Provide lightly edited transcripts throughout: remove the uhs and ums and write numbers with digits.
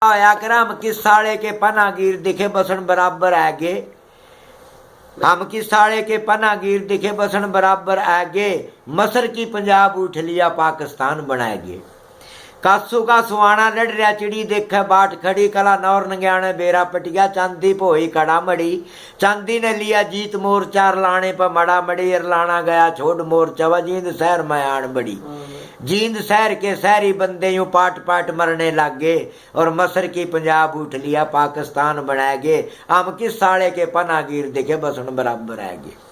होया कर हम किस साले के पनागीर दिखे बसन बराबर आगे, हम किस साले के पनागीर दिखे बसन बराबर आगे, मसर की पंजाब उठ लिया पाकिस्तान बनाएगे। कासू का सुहाना लड़ रहा चिड़ी देखे बाट खड़ी, कला नौर नंग्याने बेरा पटिया, चांदी पोई कड़ा मड़ी, चांदी ने लिया जीत मोर्चा, लाने पर मड़ा मड़ी, लाना गया छोड़ मोर्चा, व जींद शहर में आन बड़ी। जींद शहर के शहरी बंदे यूं पाट पाट मरने लागे, और मसर की पंजाब उठ लिया पाकिस्तान बनाएगे। हम किस साले के पनागीर दिखे बसन बराबर आएगे।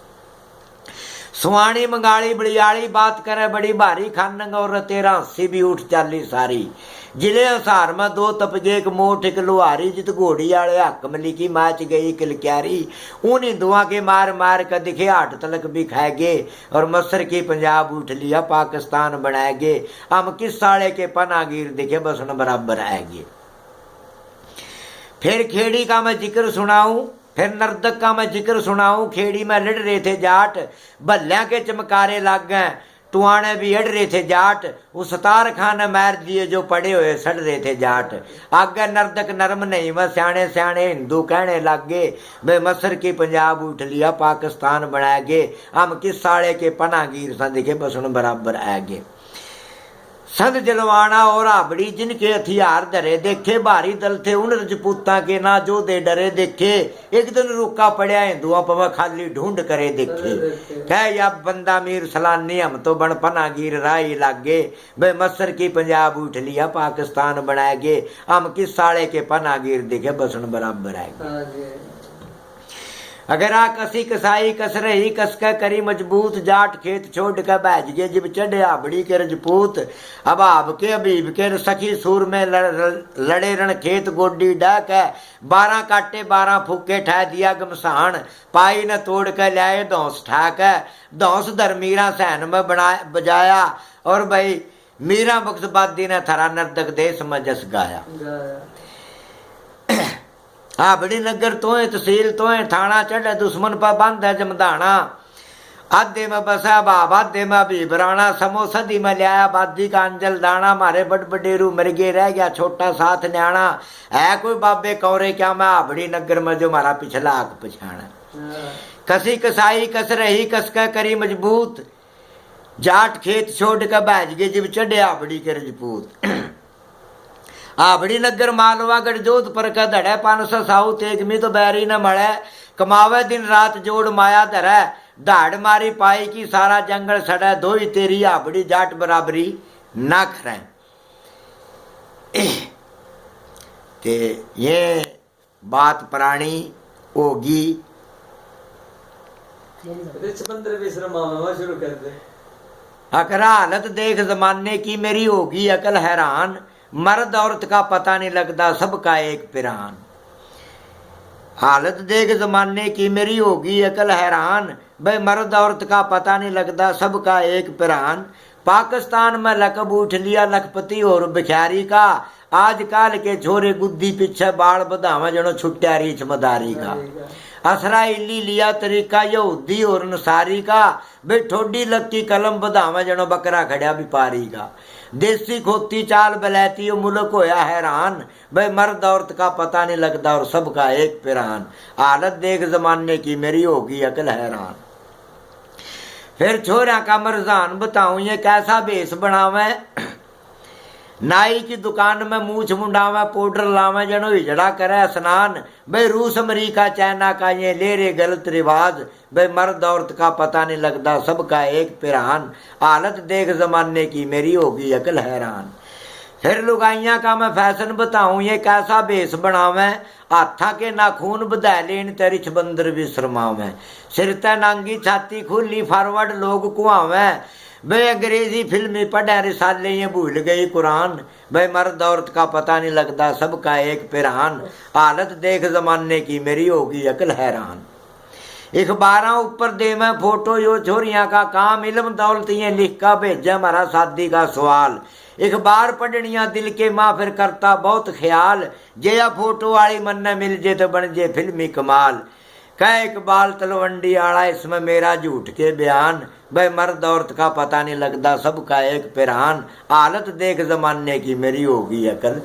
सुहानी मंगाली बड़ियाली बात करे बड़ी भारी, खानंग और तेरा हंसी भी उठ चाली सारी। जिले हसार में दो तपजे एक मोठ एक लुहारी, जित घोड़ी आले हक मली की माच गई किलक्यारी। उन हिंदुआ के मार मार कर दिखे हाट तलक भी खाएगे, और मसर की पंजाब उठ लिया पाकिस्तान बनाएगे। हम किस साले के पनागीर दिखे बसन बराबर आएगे। फिर खेड़ी का मैं जिक्र सुनाऊं, फिर नर्दक का मैं जिक्र सुनाऊं। खेड़ी में लड़ रहे थे जाट, भल्या के चमकारे लाग गए, टुआने भी अड़ रहे थे जाट। उस तार खान मार दिए जो पड़े हुए सड़ रहे थे जाट। आगे नर्दक नरम नहीं वह सियाने सियाने हिंदू कहने लगे, वे मसर की पंजाब उठ लिया पाकिस्तान बनाएगे। हम किस साले के पनागीर सा दिखे बसन बराबर आएगे। संत जलवाना और आबड़ी जिनके हथियार धरे देखे, भारी दल थे उन रजपूता के ना जो दे डरे देखे। एक दिन रुका पड़ा हिंदुआ पर खाली ढूंढ करे देखे, कह या बंदा मीर सलानी हम तो बन पनागीर राही लागे। वे मसर की पंजाब उठ लिया पाकिस्तान बनाएगे। हम किस साले के पनागीर दिखे बसन बराबर आएगे। अगर आ कसी कसाई कस रही कसके करी मजबूत, जाट खेत छोड़ कर बैज गए जिब चढ़े आबड़ी के रजपूत। अब आब के अबीब के सखी सूर में लड़े रण खेत गोडी डाक है। 12 काटे 12 फूके ठह दिया गमसान, पाई न तोड़ कर लाए धौंस ठाक है। धौंस धर मीरा सहन में बजाया, और भाई मीरा बख्शबादी ने थरा नर्दक देश में जस गाया। आबड़ी नगर तोए तहसील तोए थाना, चढ़े दुश्मन पर बंद है जमदाना। आधे में बसा बाबा आधे में बीबराना, समो सदी में लिया बादी का अंजल दाना। मारे बड़ बडेरू मर गए रह गया छोटा साथ न्याणा, है कोई बाबे कौरे क्या मैं आबड़ी नगर में जो मारा पिछला आग पछाना। कसी कसाई कस रही कसका करी मजबूत, जाट खेत छोड़ कर बैज गए जब चढ़े आबड़ी के रजपूत। आबड़ी नगर मालवागढ़ जोधपुर का धड़े 500 साहू तेग में तो बैरी न मड़े। कमावे दिन रात जोड़ माया धरे, दाड़ मारी पाई की सारा जंगल सड़े। धोई तेरी आबड़ी जाट बराबरी ना करें। ते ये बात पुरानी होगी। 15-20 शुरू कर दे। अकरा हालत देख जमाने की मेरी होगी अकल हैरान, मर्द औरत का पता नहीं लगता सबका एक पिरान। हालत देख जमाने की मेरी होगी अकल हैरान, भाई मर्द औरत का पता नहीं लगता सबका एक पिरान। पाकिस्तान में लकब उठ लिया लखपति और भिखारी का, आजकल के छोरे गुद्दी पीछे बाल बधावा जनो छुट्टिया रीछ मदारी का। असरा इली लिया तरीका यहूदी और नसारी का, बे ठोडी लक्की कलम बधावा जनो बकरा खड़ा व्यापारी का। देसी खोती चाल बलैती मुल्क होया हैरान, भाई मर्द औरत का पता नहीं लगता और सबका एक पिरान। हालत देख जमाने की मेरी होगी अकल हैरान। फिर छोरा का मरजान बताऊं ये कैसा भेष बनावे, नाई की दुकान में मूछ मुंडावे पाउडर लावे जनो हिजड़ा करे स्नान। भाई रूस अमरीका चाइना का ये ले रे गलत रिवाज, भाई मर्द औरत का पता नहीं लगता सबका एक पिरान। हालत देख जमाने की मेरी होगी अकल हैरान। फिर लुगाइया का मैं फैशन बताऊं ये कैसा भेष बनावे, हाथा के नाखून बधा लेन तेरिछ बंदर भी शर्मावे। सिर ते नांगी छाती खुली फॉरवर्ड लोग कुआवे, वे अंग्रेजी फिल्मी पढ़े रिसाले ये भूल गई कुरान। भाई मर्द औरत का पता नहीं लगता सबका एक पिरान। हालत देख जमाने की मेरी होगी अकल हैरान। अखबारों ऊपर दे मैं फोटो यो छोरियां का काम, इल्म दौलत ये लिख का भेजा हमारा शादी का सवाल। अखबार पढ़निया दिल के माँ फिर करता बहुत ख्याल, जे या फोटो वाली मन न मिल जे तो बन जे फिल्मी कमाल। कह इकबाल तलवंडी आड़ा इसमें मेरा झूठ के बयान, भाई मर्द औरत का पता नहीं लगता सबका एक पिरान। हालत देख जमाने की मेरी होगी अकल।